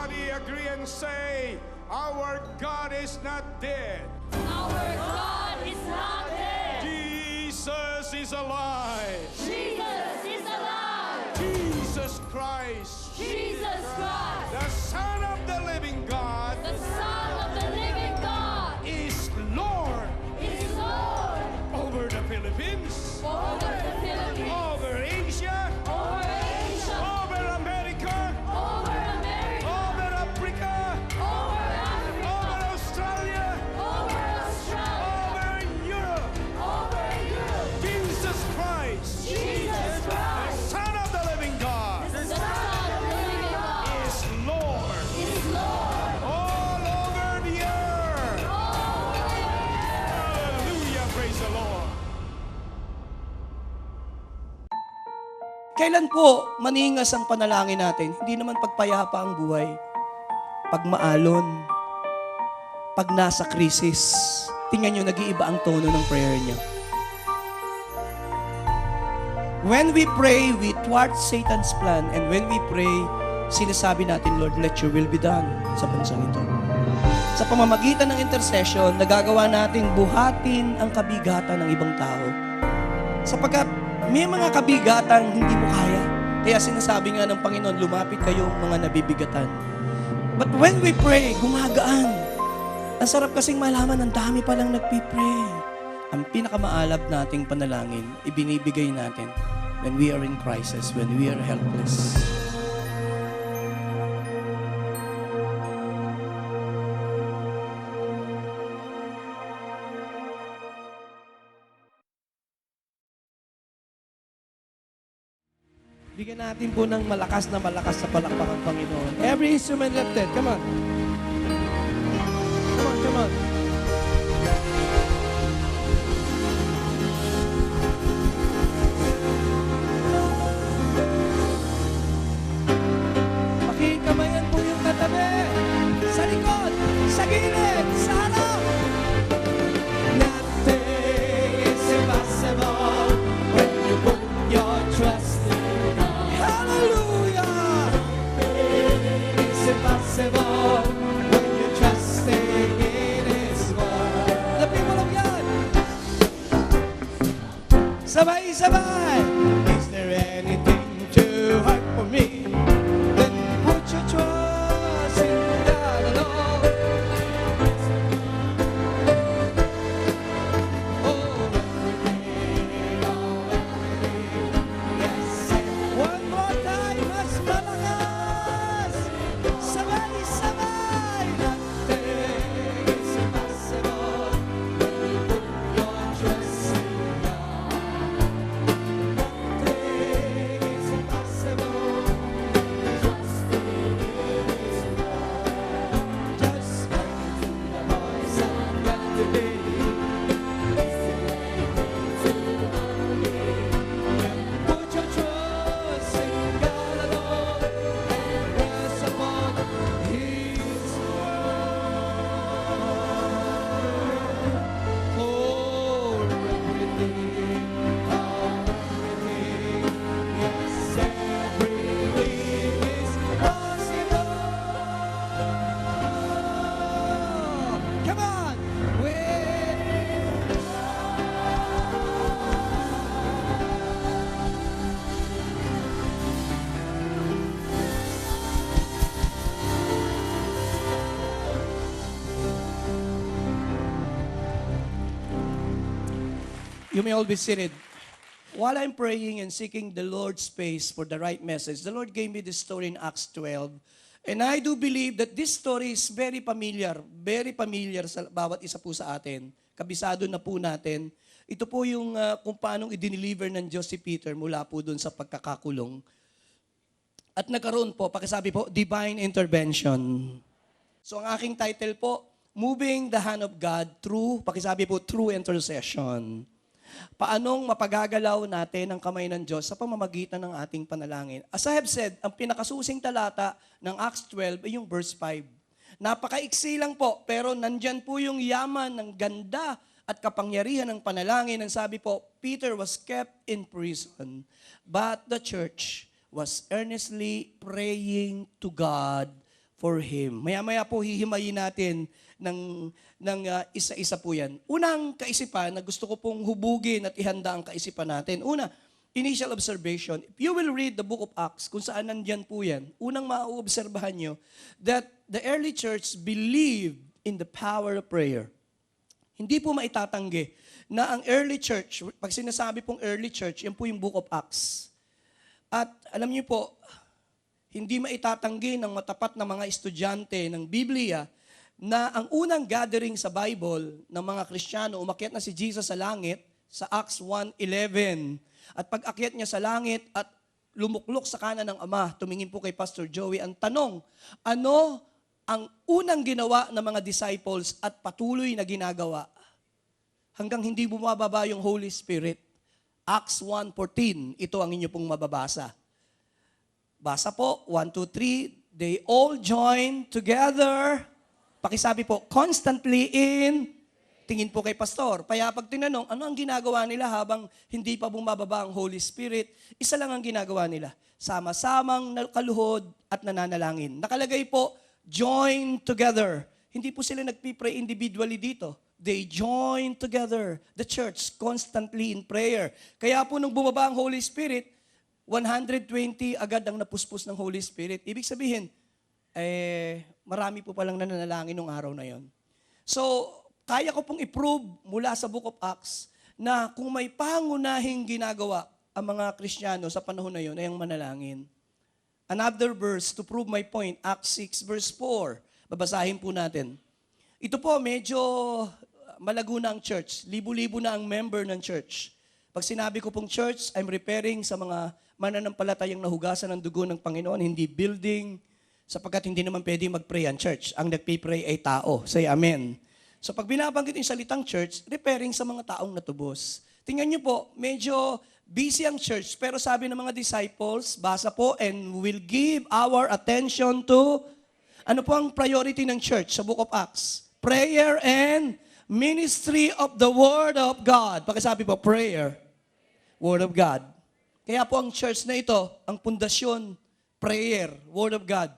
Everybody agree and say, our God is not dead. Our God is not dead. Jesus is alive. Jesus is alive. Jesus Christ, Jesus Christ, the Son of the living God, the Son of the living God, is Lord is Lord over the Philippines, over the Philippines, over Asia, over Asia, over America, over America, over Africa, over Africa, over Australia, over Australia, over Europe. over Europe. Jesus Christ, Jesus Christ, Son of the living God, the Son of the living God, is Lord is Lord all over the earth. over the earth. Hallelujah, praise the Lord. Kailan po maningas ang panalangin natin? Hindi naman pagpayapa ang buhay. Pag maalon, pag nasa krisis, tingnan nyo, nag-iiba ang tono ng prayer niya. When we pray, we thwart Satan's plan. And when we pray, sinasabi natin, Lord, let your will be done sa bansang ito. Sa pamamagitan ng intercession, nagagawa natin buhatin ang kabigatan ng ibang tao. Sapagkat may mga kabigatang hindi mo kaya. Kaya sinasabi nga ng Panginoon, lumapit kayong mga nabibigatan. But when we pray, gumagaan. Ang sarap kasing malaman, ang dami palang nagpipray. Ang pinakamaalab nating panalangin, ibinibigay natin when we are in crisis, when we are helpless. Bigyan natin po ng malakas na palakpak ang Panginoon. Every instrument lifted. Come on. Come on, come on. Pakikamayan po yung katabi. Sa likod, sa gilid, sa harap. Nothing is impossible when you put your trust in God. Hallelujah! It's impossible when you trust in His word. Lapit mo lang yan. Sabay-sabay. Is there anything too hard for me? Then put your trust in God alone. Oh, everything, yes. One more time, mas malakas. Sabay-sabay. Nothing is impossible when you put your trust in God. Nothing is impossible when you trust in His word. Just like the voice of God today. Put your trust in God alone and rest upon His word. For everything, yes, everything is possible. Come on, You may all be seated. While I'm praying and seeking the Lord's face for the right message, the Lord gave me this story in Acts 12. And I do believe that this story is very familiar sa bawat isa po sa atin. Kabisado na po natin. Ito po yung kung paano i-deliver ng Diyos si Peter mula po dun sa pagkakakulong. At nagkaroon po, pakisabi po, divine intervention. So ang aking title po, Moving the Hand of God through, pakisabi po, through intercession. Paanong mapagagalaw natin ang kamay ng Diyos sa pamamagitan ng ating panalangin. As I have said, ang pinakasusing talata ng Acts 12 ay yung verse 5. Napakaiksi lang po, pero nandyan po yung yaman ng ganda at kapangyarihan ng panalangin. Ang sabi po, Peter was kept in prison, but the church was earnestly praying to God for Him. Maya-maya po hihimayin natin ng isa-isa po yan. Unang kaisipan na gusto ko pong hubugin at ihanda ang kaisipan natin. Una, initial observation. If you will read the book of Acts, kung saan nandyan po yan, unang mauobserbahan nyo that the early church believed in the power of prayer. Hindi po maitatanggi na ang early church, pag sinasabi pong early church, yan po yung book of Acts. At alam niyo po, hindi maitatanggi ng matapat na mga estudyante ng Biblia na ang unang gathering sa Bible ng mga Kristiyano, umakyat na si Jesus sa langit sa Acts 1:11. At pag akyat niya sa langit at lumuklok sa kanan ng Ama, tumingin po kay Pastor Joey, ang tanong, ano ang unang ginawa ng mga disciples at patuloy na ginagawa hanggang hindi bumababa yung Holy Spirit? Acts 1:14, ito ang inyo pong mababasa. Basa po, 1, 2, 3, they all join together. Pakisabi po, constantly in, tingin po kay Pastor. Kaya pag tinanong, ano ang ginagawa nila habang hindi pa bumababa ang Holy Spirit? Isa lang ang ginagawa nila. Sama-samang kaluhod at nananalangin. Nakalagay po, join together. Hindi po sila nagpipray individually dito. They join together. The church constantly in prayer. Kaya po nung bumaba ang Holy Spirit, 120 agad ang napuspos ng Holy Spirit. Ibig sabihin, marami po palang nananalangin nung araw na yon. So, kaya ko pong i-prove mula sa Book of Acts na kung may pangunahing ginagawa ang mga Kristiyano sa panahon na yon ay ang manalangin. Another verse to prove my point, Acts 6 verse 4. Babasahin po natin. Ito po, medyo malago na ang church. Libo-libo na ang member ng church. Pag sinabi ko pong church, I'm referring sa mga mananampalatayang nahugasan ng dugo ng Panginoon, hindi building, sapagkat hindi naman pwede mag-pray ang church. Ang nagpipray ay tao. Say amen. So pag binabanggit yung salitang church, referring sa mga taong natubos. Tingnan niyo po, medyo busy ang church, pero sabi ng mga disciples, basa po, and will give our attention to, ano po ang priority ng church sa Book of Acts? Prayer and ministry of the Word of God. Pakisabi po, prayer, Word of God. Kaya po ang church na ito, ang pundasyon, prayer, Word of God.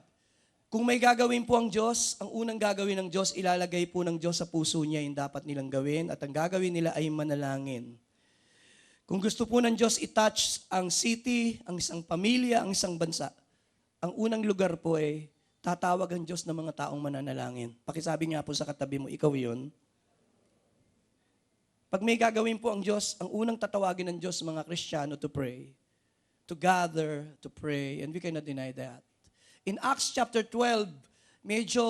Kung may gagawin po ang Diyos, ang unang gagawin ng Diyos, ilalagay po ng Diyos sa puso niya yung dapat nilang gawin at ang gagawin nila ay manalangin. Kung gusto po ng Diyos i-touch ang city, ang isang pamilya, ang isang bansa, ang unang lugar po ay tatawag ang Diyos ng mga taong mananalangin. Pakisabi nga po sa katabi mo, ikaw yun. Pag may gagawin po ang Diyos, ang unang tatawagin ng Diyos mga Kristiyano to pray, to gather, to pray, and we cannot deny that. In Acts chapter 12, medyo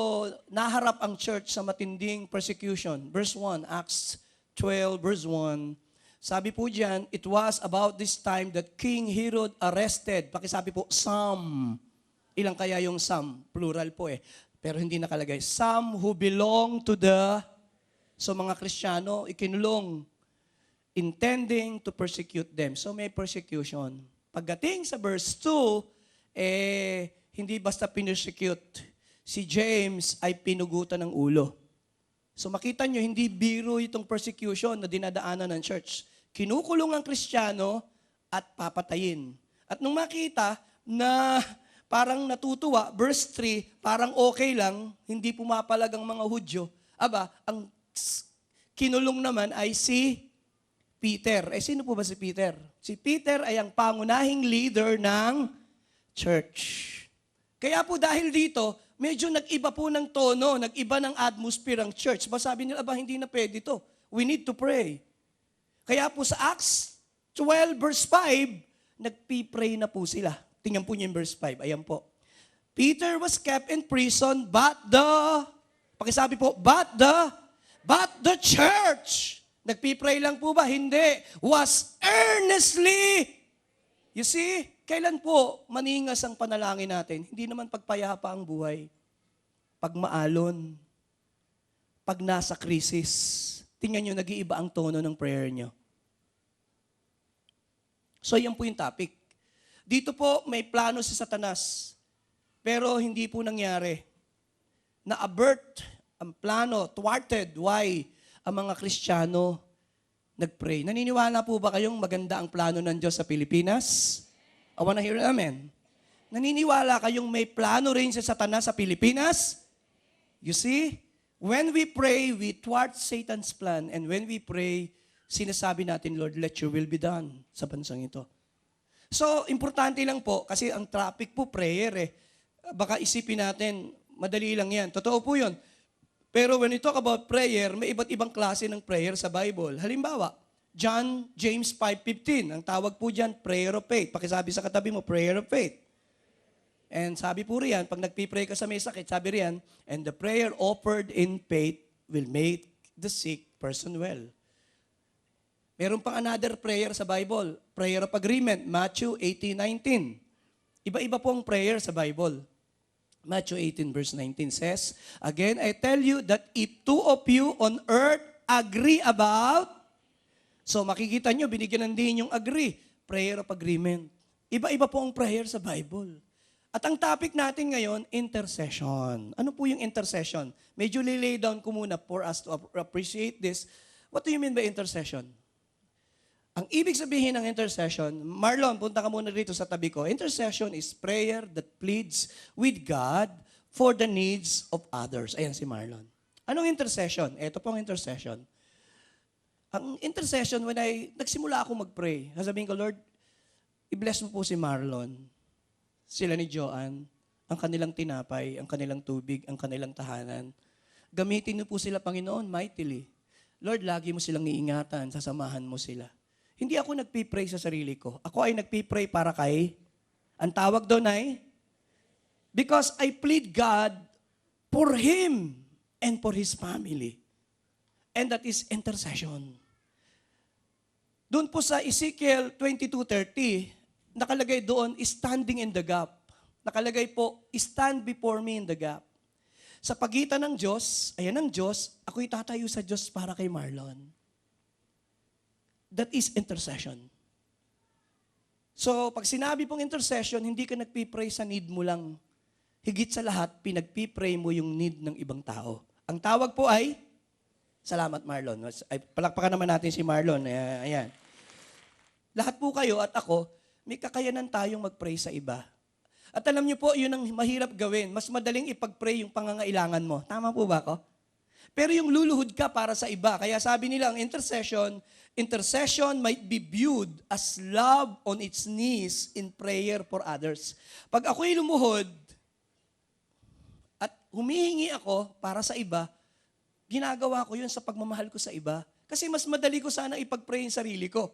naharap ang church sa matinding persecution. Verse 1, Acts 12, verse 1, sabi po diyan, it was about this time that King Herod arrested, pakisabi po, some. Ilang kaya yung some? Plural po eh. Pero hindi nakalagay. Some who belong to the, so mga Kristiyano, ikinulong, intending to persecute them. So may persecution. Pagdating sa verse 2, hindi basta pinersecute. Si James ay pinugutan ng ulo. So makita nyo, hindi biro itong persecution na dinadaanan ng church. Kinukulong ang Kristiyano at papatayin. At nung makita na parang natutuwa, verse 3, parang okay lang, hindi pumapalag ang mga Hudyo. Aba, ang kinulong naman ay si Peter. Sino po ba si Peter? Si Peter ay ang pangunahing leader ng church. Kaya po dahil dito, medyo nag-iba po ng tono, nag-iba ng atmosphere ang church. Sabi nila, hindi na pwede to. We need to pray. Kaya po sa Acts 12 verse 5, nagpipray na po sila. Tingnan po niyo yung verse 5. Ayan po. Peter was kept in prison, pakisabi po, but the church, nagpipray lang po ba? Hindi. Was earnestly, you see, kailan po maningas ang panalangin natin? Hindi naman pagpayapa ang buhay. Pag maalon, pag nasa krisis, tingnan nyo, nag-iiba ang tono ng prayer nyo. So, yan po yung topic. Dito po, may plano si Satanas. Pero hindi po nangyari. Na-avert ang plano, thwarted. Why? Ang mga Kristiyano nag-pray. Naniniwala po ba kayong maganda ang plano ng Diyos sa Pilipinas? I wanna hear an amen. Naniniwala kayong may plano rin si Satanas sa Pilipinas? You see? When we pray, we thwart Satan's plan. And when we pray, sinasabi natin, Lord, let your will be done sa bansang ito. So, importante lang po, kasi ang topic po, prayer eh. Baka isipin natin, madali lang yan. Totoo po yun. Pero when we talk about prayer, may iba't ibang klase ng prayer sa Bible. Halimbawa, James 5:15, ang tawag po dyan, prayer of faith. Pakisabi sa katabi mo, prayer of faith. And sabi po riyan, pag nagpipray ka sa may sakit, sabi riyan, and the prayer offered in faith will make the sick person well. Meron pang another prayer sa Bible, prayer of agreement, Matthew 18:19. Iba-iba pong prayer sa Bible. Matthew 18 verse 19 says, again, I tell you that if two of you on earth agree about, so makikita nyo, binigyan ng din yung agree, prayer of agreement. Iba-iba po ang prayer sa Bible. At ang topic natin ngayon, intercession. Ano po yung intercession? Medyo lay down ko muna for us to appreciate this. What do you mean by intercession? Ang ibig sabihin ng intercession, Marlon, punta ka muna dito sa tabi ko. Intercession is prayer that pleads with God for the needs of others. Ayan si Marlon. Anong intercession? Ito pong intercession. Ang intercession, when nagsimula ako mag-pray, sasabihin ko, Lord, i-bless mo po si Marlon, sila ni Joanne, ang kanilang tinapay, ang kanilang tubig, ang kanilang tahanan. Gamitin niyo po sila, Panginoon, mightily. Lord, lagi mo silang iingatan, sasamahan mo sila. Hindi ako nagpipray sa sarili ko. Ako ay nagpipray para kay, ang tawag doon ay, because I plead God for him and for his family. And that is intercession. Doon po sa Ezekiel 22:30, nakalagay doon, standing in the gap. Nakalagay po, stand before me in the gap. Sa pagitan ng Diyos, ayan ang Diyos, ako'y tatayo sa Diyos para kay Marlon. That is intercession. So, pag sinabi pong intercession, hindi ka nagpipray sa need mo lang. Higit sa lahat, pinagpipray mo yung need ng ibang tao. Ang tawag po ay, salamat Marlon. Ay, palakpakan naman natin si Marlon. Ayan. Lahat po kayo at ako, may kakayanan tayong mag-pray sa iba. At alam niyo po, yun ang mahirap gawin. Mas madaling ipag-pray yung pangangailangan mo. Tama po ba ako? Pero yung luluhod ka para sa iba. Kaya sabi nila, ang intercession might be viewed as love on its knees in prayer for others. Pag ako'y lumuhod at humihingi ako para sa iba, ginagawa ko yun sa pagmamahal ko sa iba. Kasi mas madali ko sana ipag-pray yung sarili ko.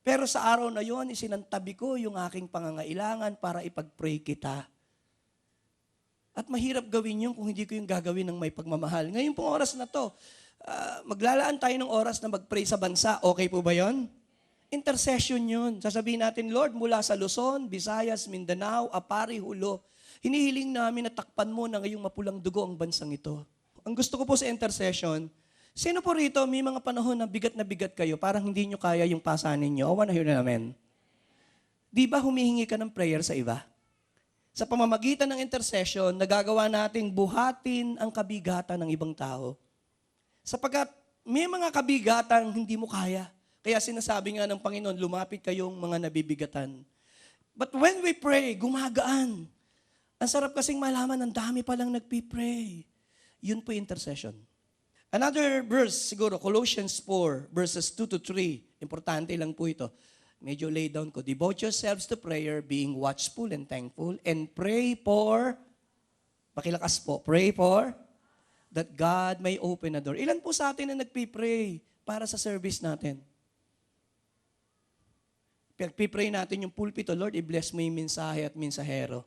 Pero sa araw na yon, isinantabi ko yung aking pangangailangan para ipag-pray kita. At mahirap gawin yun kung hindi ko yung gagawin ng may pagmamahal. Ngayon pong oras na to, maglalaan tayo ng oras na mag-pray sa bansa. Okay po ba yon? Intercession yun. Sasabihin natin, Lord, mula sa Luzon, Visayas, Mindanao, Apari, Hulo, hinihiling namin na takpan mo na ngayong mapulang dugo ang bansang ito. Ang gusto ko po sa intercession, sino po rito, may mga panahon na bigat kayo, parang hindi nyo kaya yung pasanin nyo. I wanna hear na namin. Di ba humihingi ka ng prayer sa iba? Sa pamamagitan ng intercession, nagagawa nating buhatin ang kabigatan ng ibang tao. Sapagkat may mga kabigatan hindi mo kaya. Kaya sinasabi nga ng Panginoon, lumapit kayong mga nabibigatan. But when we pray, gumagaan. Ang sarap kasing malaman, ang dami palang nagpipray. Yun po intercession. Another verse, siguro, Colossians 4, verses 2-3. Importante lang po ito. Medyo lay down ko. Devote yourselves to prayer, being watchful and thankful, and pray for, pakilakas po, pray for, that God may open a door. Ilan po sa atin na nagpipray para sa service natin? Pagpipray natin yung pulpito, Lord, i-bless mo yung mensahe at mensahero.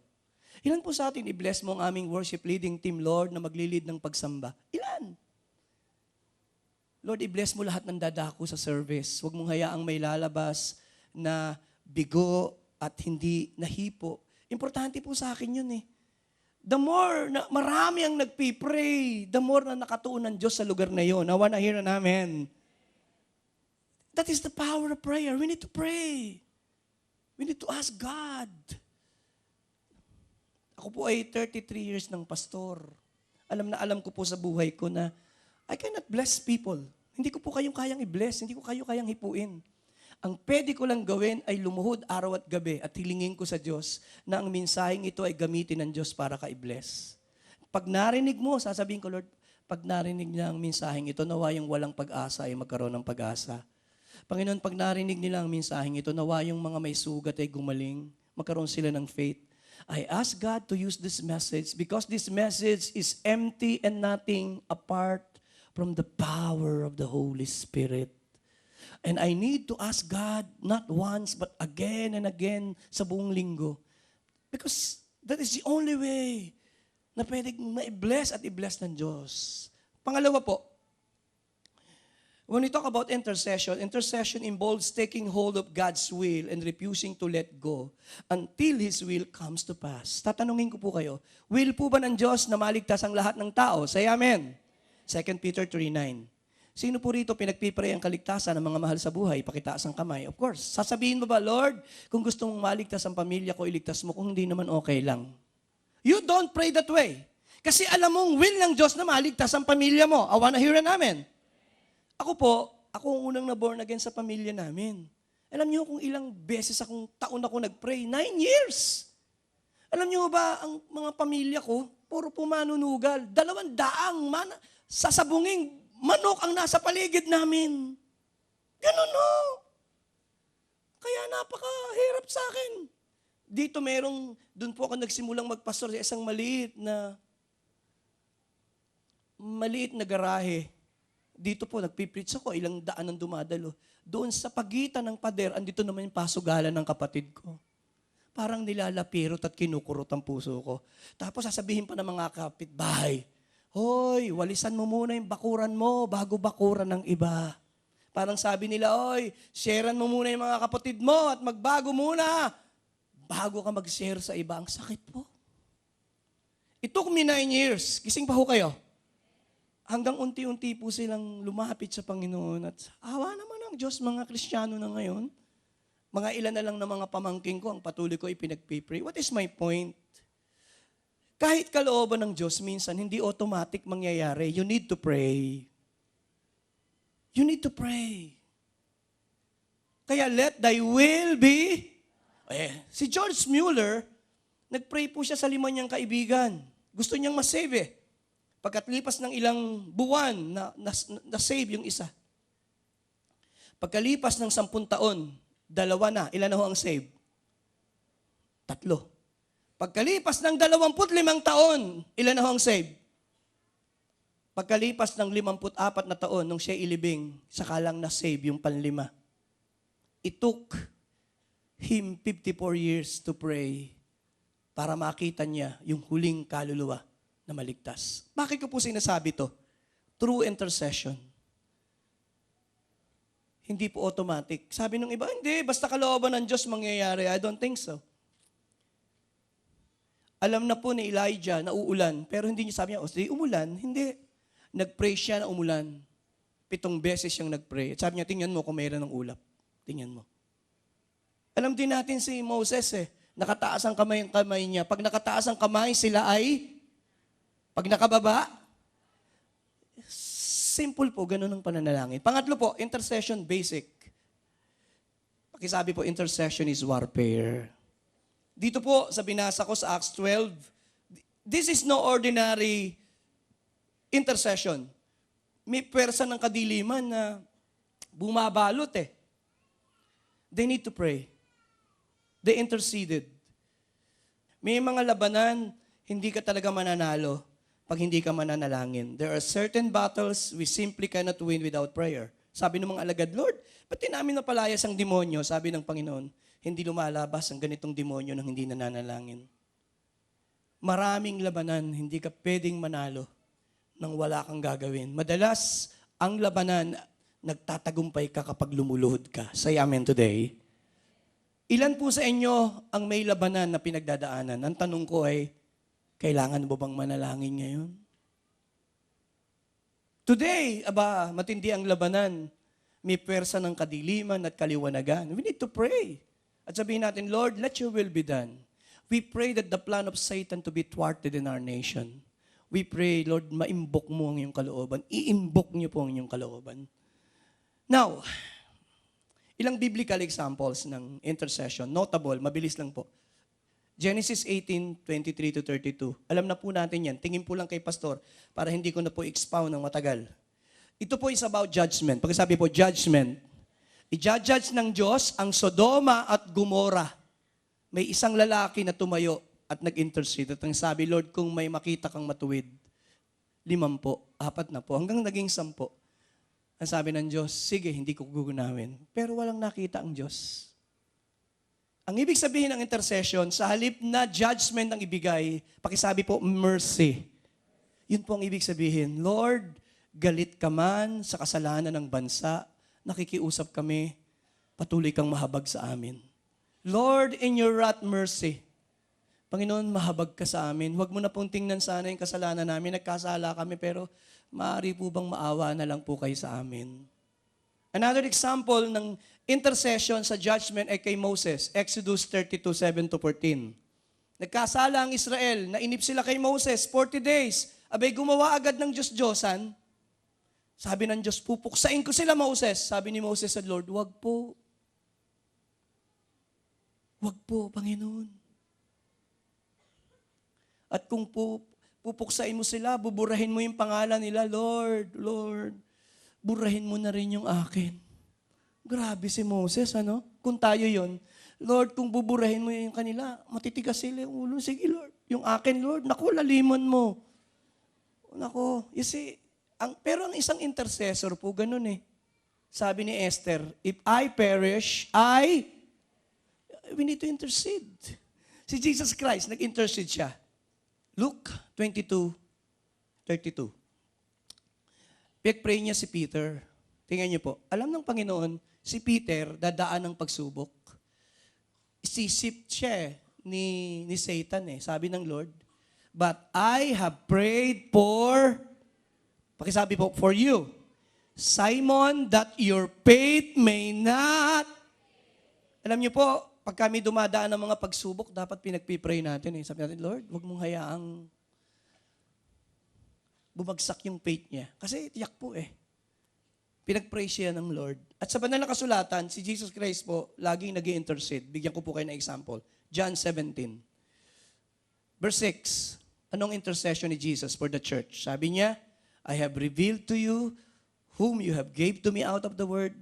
Ilan po sa atin, i-bless mo ang aming worship leading team, Lord, na maglilid ng pagsamba? Ilan? Lord, i-bless mo lahat ng dadako sa service. Huwag mong hayaang may lalabas na bigo at hindi nahipo. Importante po sa akin yun eh. The more na marami ang nagpipray, the more na nakatuon ng Diyos sa lugar na yun. I wanna hear na namin. That is the power of prayer. We need to pray. We need to ask God. Ako po ay 33 years ng pastor. Alam na alam ko po sa buhay ko na I cannot bless people. Hindi ko po kayong kayang i-bless. Hindi ko kayo kayang hipuin. Ang pwede ko lang gawin ay lumuhod araw at gabi at hilingin ko sa Diyos na ang mensaheng ito ay gamitin ng Diyos para ka-bless. Pag narinig mo, sasabihin ko, Lord, pag narinig niya ang mensaheng ito, nawa yung walang pag-asa ay magkaroon ng pag-asa. Panginoon, pag narinig nila ang mensaheng ito, nawa yung mga may sugat ay gumaling, magkaroon sila ng faith. I ask God to use this message because this message is empty and nothing apart from the power of the Holy Spirit. And I need to ask God not once but again and again sa buong linggo. Because that is the only way na pwedeng ma-bless at i-bless ng Diyos. Pangalawa po, when we talk about intercession involves taking hold of God's will and refusing to let go until His will comes to pass. Tatanungin ko po kayo, will po ba ng Diyos na maligtas ang lahat ng tao? Say amen. 2 Peter 3:9. Sino po rito pinagpipray ang kaligtasan ng mga mahal sa buhay? Pakitaas ang kamay. Of course. Sasabihin mo ba, Lord, kung gusto mong maligtas ang pamilya ko, iligtas mo. Kung hindi naman, okay lang. You don't pray that way. Kasi alam mong will ng Diyos na maligtas ang pamilya mo. I wanna hear an amen. Ako ang unang na-born again sa pamilya namin. Alam niyo kung ilang beses taon ako nag-pray? 9 years. Alam niyo ba, ang mga pamilya ko, puro pumanunugal. 200 sasabunging manok ang nasa paligid namin. Ganun no. Kaya napakahirap sa akin. Dito doon po ako nagsimulang magpastor sa isang maliit na garahe. Dito po, nagpipreach ako, ilang daan ang dumadalo. Doon sa pagitan ng pader, andito naman yung pasugalan ng kapatid ko. Parang nilalapirot at kinukurot ang puso ko. Tapos sasabihin pa ng mga kapitbahay, hoy, walisan mo muna yung bakuran mo bago bakuran ng iba. Parang sabi nila, oy, sharean mo muna yung mga kapatid mo at magbago muna bago ka mag-share sa iba. Ang sakit po. It took me 9 years. Gising pa ho kayo. Hanggang unti-unti po silang lumapit sa Panginoon at awa naman ang Diyos, mga Kristiyano na ngayon. Mga ilan na lang na mga pamangking ko ang patuloy ko ipinagpipray. What is my point? Kahit kalooban ng Diyos, minsan hindi automatic mangyayari. You need to pray. You need to pray. Kaya let thy will be. Si George Mueller, nagpray po siya sa 5 niyang kaibigan. Gusto niyang masave eh. Pagkatlipas ng ilang buwan, na-save yung isa. Pagkalipas ng 10 taon, 2 na. Ilan na ho ang save? 3. Pagkalipas ng 25 taon, ilan na ho ang save? Pagkalipas ng 54 na taon, nung siya ilibing, saka lang na-save yung panlima. It took him 54 years to pray para makita niya yung huling kaluluwa na maligtas. Bakit ko po sinasabi to? True intercession. Hindi po automatic. Sabi ng iba, hindi, basta kalooban ng Diyos mangyayari. I don't think so. Alam na po ni Elijah na uulan, pero hindi niya sabi niya, sige, umulan. Hindi. Nag-pray siya na umulan. 7 beses siyang nag-pray. At sabi niya, tingnan mo kung mayroon ng ulap. Tingnan mo. Alam din natin si Moses nakataas ang kamay niya. Pag nakataas ang kamay, sila ay, pag nakababa, simple po, ganun ang pananalangin. Pangatlo po, intercession basic. Pakisabi po, intercession is warfare. Dito po, sa binasa ko sa Acts 12, this is no ordinary intercession. May pwersa ng kadiliman na bumabalot eh. They need to pray. They interceded. May mga labanan, hindi ka talaga mananalo pag hindi ka mananalangin. There are certain battles we simply cannot win without prayer. Sabi ng mga alagad, Lord, ba't di namin napalayas ang demonyo? Sabi ng Panginoon, hindi lumalabas ang ganitong demonyo nang hindi nananalangin. Maraming labanan, hindi ka pwedeng manalo nang wala kang gagawin. Madalas, ang labanan, nagtatagumpay ka kapag lumuluhod ka. Say amen today. Ilan po sa inyo ang may labanan na pinagdadaanan? Ang tanong ko ay, kailangan mo bang manalangin ngayon? Today, matindi ang labanan. May pwersa ng kadiliman at kaliwanagan. We need to pray. At sabihin natin, Lord, let your will be done. We pray that the plan of Satan to be thwarted in our nation. We pray, Lord, maimbok mo ang iyong kalooban. Iimbok niyo po ang iyong kalooban. Now, Ilang biblical examples ng intercession. Notable, mabilis lang po. Genesis 18:23 to 32. Alam na po natin yan. Tingin po lang kay pastor para hindi ko na po expound ng matagal. Ito po is about judgment. Pagkasabi po, judgment. I-judge ng Diyos ang Sodoma at Gomora. May isang lalaki na tumayo at nag-intercede. At ang sabi, Lord, kung may makita kang matuwid, 5 po, 4 na po, hanggang naging 10. Ang sabi ng Diyos, sige, hindi ko gugunawin. Pero walang nakita ang Diyos. Ang ibig sabihin ng intercession, sa halip na judgment ang ibigay, pakisabi po, mercy. Yun po ang ibig sabihin. Lord, galit ka man sa kasalanan ng bansa, nakikiusap kami, patuloy kang mahabag sa amin. Lord, in your wrath, mercy. Panginoon, mahabag ka sa amin. Huwag mo na pong tingnan sana yung kasalanan namin. Nagkasala kami, pero maaari po bang maawa na lang po kayo sa amin? Another example ng intercession sa judgment ay kay Moses, Exodus 32:7-14. Nagkasala ang Israel, nainip sila kay Moses, 40 days. Abay, gumawa agad ng Diyos-Diyosan. Sabi ng Diyos, pupuksain ko sila, Moses. Sabi ni Moses sa Lord, wag po. Wag po, Panginoon. At kung pupuksain mo sila, buburahin mo yung pangalan nila, Lord, Lord, burahin mo na rin yung akin. Grabe si Moses, ano? Kung tayo yon, Lord, kung buburahin mo yung kanila, matitigas sila yung ulo. Sige, Lord. Yung akin, Lord, naku, laliman mo. Naku, you see, pero ang isang intercessor po, ganun eh. Sabi ni Esther, if I perish, we need to intercede. Si Jesus Christ, nag-intercede siya. Luke 22:32. Pinag-pray niya si Peter. Tingnan niyo po, alam ng Panginoon, si Peter, dadaan ng pagsubok. Isisip siya ni Satan eh. Sabi ng Lord, but I have prayed pakisabi po, for you, Simon, that your faith may not. Alam niyo po, pag kami dumadaan ng mga pagsubok, dapat pinagpipray natin eh. Sabi natin, Lord, huwag mong hayaang bumagsak yung faith niya. Kasi tiyak po eh. Pinag-pray siya ng Lord. At sa banal na kasulatan, si Jesus Christ po, laging nag-i-intercede. Bigyan ko po kayo ng example. John 17. Verse 6. Anong intercession ni Jesus for the church? Sabi niya, I have revealed to you whom you have gave to me out of the word.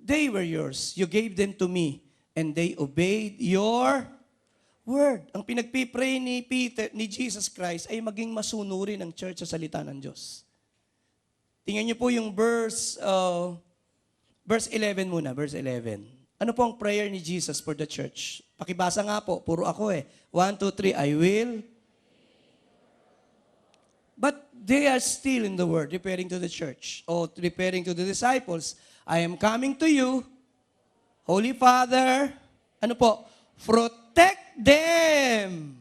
They were yours. You gave them to me, and they obeyed your word. Ang pinagpipray ni Jesus Christ ay maging masunurin ng church sa salita ng Diyos. Tingnan niyo po yung verse 11 muna, verse 11. Ano po ang prayer ni Jesus for the church? Pakibasa nga po, puro ako eh. 1, 2, 3, I will. But they are still in the word, referring to the church, or referring to the disciples. I am coming to you, Holy Father, ano po? Protect them.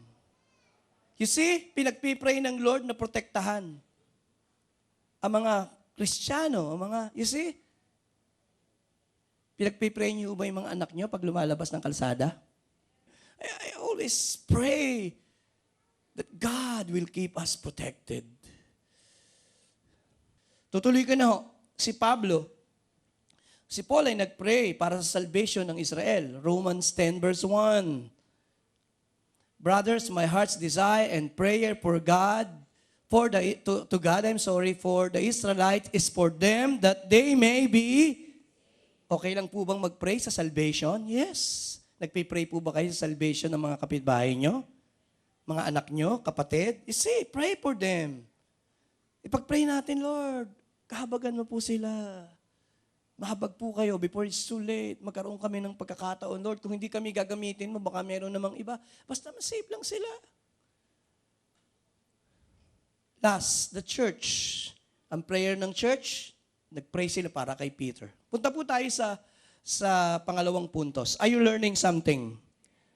You see, pinagpipray ng Lord na protektahan ang mga Kristiyano, ang mga, you see? Pinagpipray niyo ba yung mga anak niyo pag lumalabas ng kalsada? I always pray that God will keep us protected. Tutuloy ko na ho. Si Paul ay nagpray para sa salvation ng Israel. Romans 10 verse 1. Brothers, my heart's desire and prayer for God, for the Israelites is for them that they may be. Okay lang po bang mag-pray sa salvation? Yes. Nagpipray po ba kayo sa salvation ng mga kapitbahay nyo? Mga anak nyo, kapatid? You see, pray for them. Ipag-pray natin, Lord. Kahabagan mo po sila. Mahabag po kayo before it's too late. Magkaroon kami ng pagkakataon, Lord. Kung hindi kami gagamitin mo, baka meron namang iba. Basta masave lang sila. Last, the church. Ang prayer ng church, nag-pray sila para kay Peter. Punta po tayo sa pangalawang puntos. Are you learning something?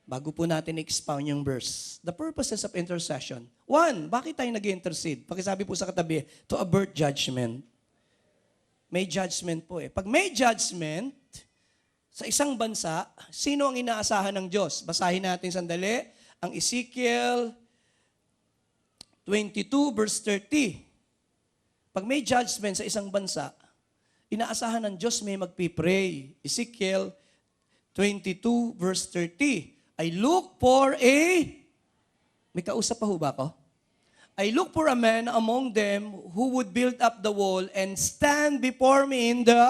Bago po natin expound yung verse. The purposes of intercession. 1, bakit tayo nag-intercede? Pakisabi po sa katabi, to avert judgment. May judgment po eh. Pag may judgment, sa isang bansa, sino ang inaasahan ng Diyos? Basahin natin sandali ang Ezekiel 22 verse 30. Pag may judgment sa isang bansa, inaasahan ng Diyos may magpipray. Ezekiel 22 verse 30. I look for a, may kausap pa ho ba ako? I look for a man among them who would build up the wall and stand before me in the,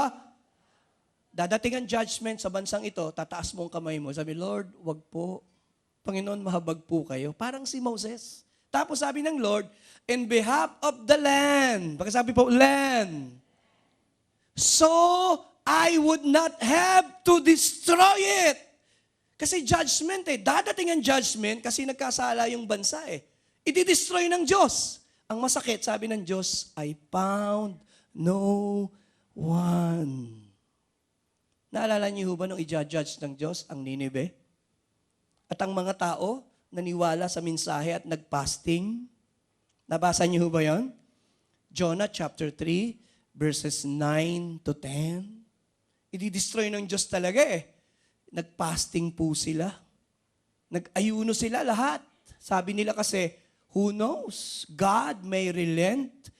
dadating ang judgment sa bansang ito, tataas mong kamay mo. Sabi, Lord, wag po. Panginoon, mahabag po kayo. Parang si Moses. Tapos sabi ng Lord, in behalf of the land. Pagkasabi po, land. So, I would not have to destroy it. Kasi judgment dadating ang judgment kasi nagkasala yung bansa Idi-destroy ng Diyos. Ang masakit, sabi ng Diyos, I found no one. Naalala niyo ba nung i-judge ng Diyos ang Nineveh? At ang mga tao, naniwala sa mensahe at nag-fasting. Nabasa niyo ba yon? Jonah chapter 3, verses 9 to 10. Idi-destroy ng Diyos talaga Nag-fasting po sila. Nag-ayuno sila lahat. Sabi nila kasi, who knows? God may relent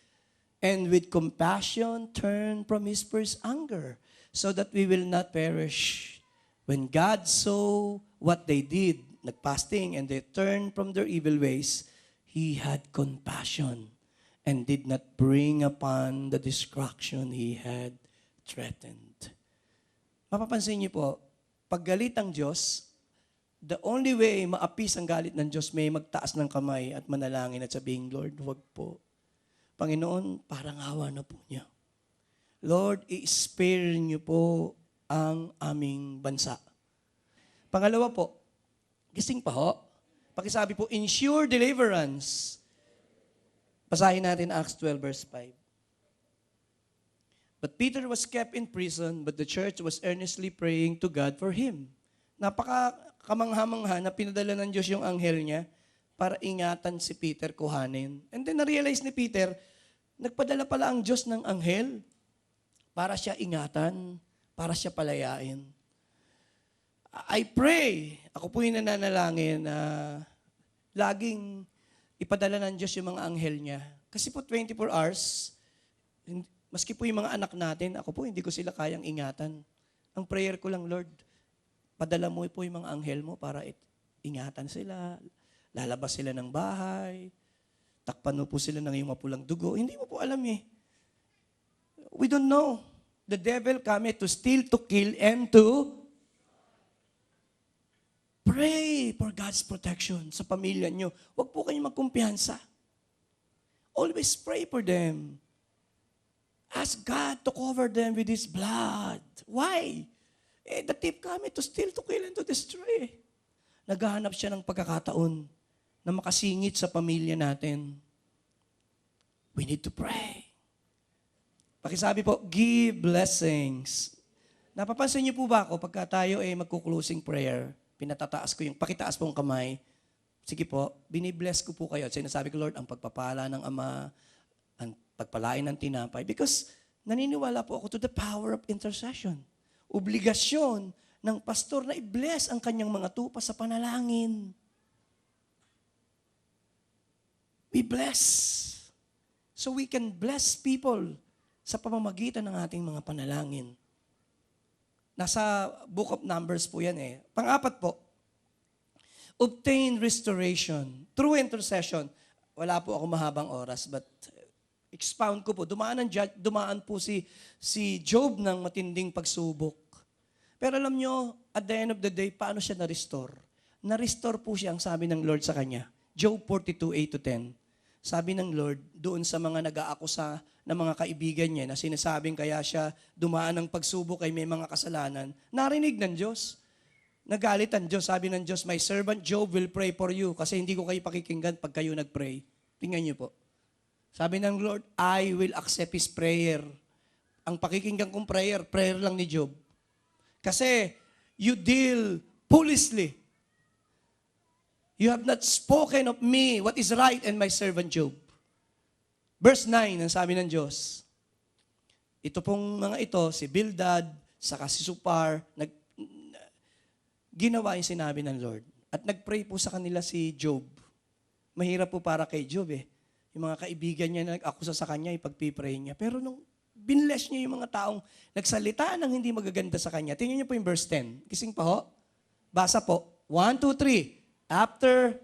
and with compassion turn from His first anger so that we will not perish. When God saw what they did, nag-fasting and they turned from their evil ways, He had compassion and did not bring upon the destruction He had threatened. Mapapansin niyo po, pag galit ang Diyos, the only way maapis ang galit ng Diyos, may magtaas ng kamay at manalangin at sabihin, Lord, wag po. Panginoon, parang awa na po niya. Lord, i-spare niyo po ang aming bansa. Pangalawa po, gising pa ho. Pakisabi po, ensure deliverance. Basahin natin Acts 12 verse 5. But Peter was kept in prison, but the church was earnestly praying to God for him. Kamangha-mangha na pinadala ng Diyos yung anghel niya para ingatan si Peter kuhanin. And then na-realize ni Peter, nagpadala pala ang Diyos ng anghel para siya ingatan, para siya palayain. I pray, ako po yung nananalangin na laging ipadala ng Diyos yung mga anghel niya. Kasi po 24 hours, maski po yung mga anak natin, ako po hindi ko sila kayang ingatan. Ang prayer ko lang, Lord, padala mo po yung mga anghel mo para ingatan sila, lalabas sila ng bahay, takpan mo po sila ng iyong mapulang dugo. Hindi mo po alam We don't know. The devil came to steal, to kill, and to pray for God's protection sa pamilya nyo. Huwag po kayong magkumpiyansa. Always pray for them. Ask God to cover them with His blood. Why? The thief kami to steal, to kill, and to destroy. Naghahanap siya ng pagkakataon na makasingit sa pamilya natin. We need to pray. Pakisabi po, give blessings. Napapansin niyo po ba ako, pagka tayo magko-closing prayer, pinatataas ko yung, pakitaas pong kamay, sige po, binibless ko po kayo. At sinasabi ko, Lord, ang pagpapala ng Ama, ang pagpalain ng tinapay. Because naniniwala po ako to the power of intercession. Obligasyon ng pastor na i-bless ang kanyang mga tupa sa panalangin. We bless. So we can bless people sa pamamagitan ng ating mga panalangin. Nasa Book of Numbers po yan Pang-apat po, obtain restoration through intercession. Wala po ako mahabang oras, but expound ko po. Dumaan po si Job ng matinding pagsubok. Pero alam nyo, at the end of the day, paano siya na-restore? Na-restore po siya, ang sabi ng Lord sa kanya. Job 42:8-10. Sabi ng Lord, doon sa mga nag-aakusa na mga kaibigan niya na sinasabing kaya siya dumaan ng pagsubok ay may mga kasalanan, narinig ng Diyos. Nagalit ang Diyos. Sabi ng Diyos, my servant Job will pray for you kasi hindi ko kayo pakikinggan pag kayo nag-pray. Tingnan niyo po. Sabi ng Lord, I will accept His prayer. Ang pakikinggan kong prayer lang ni Job. Kasi you deal foolishly. You have not spoken of me what is right and my servant Job. Verse 9, ang sabi ng Diyos, ito pong mga ito, si Bildad, saka si Supar, ginawa yung sinabi ng Lord. At nag-pray po sa kanila si Job. Mahirap po para kay Job Yung mga kaibigan niya na nag-akusa sa kanya, ipagpipray niya. Pero nung binless niya yung mga taong nagsalita ng hindi magaganda sa kanya. Tingnan niyo po yung verse 10. Gising pa ho. Basa po. 1, 2, 3. After,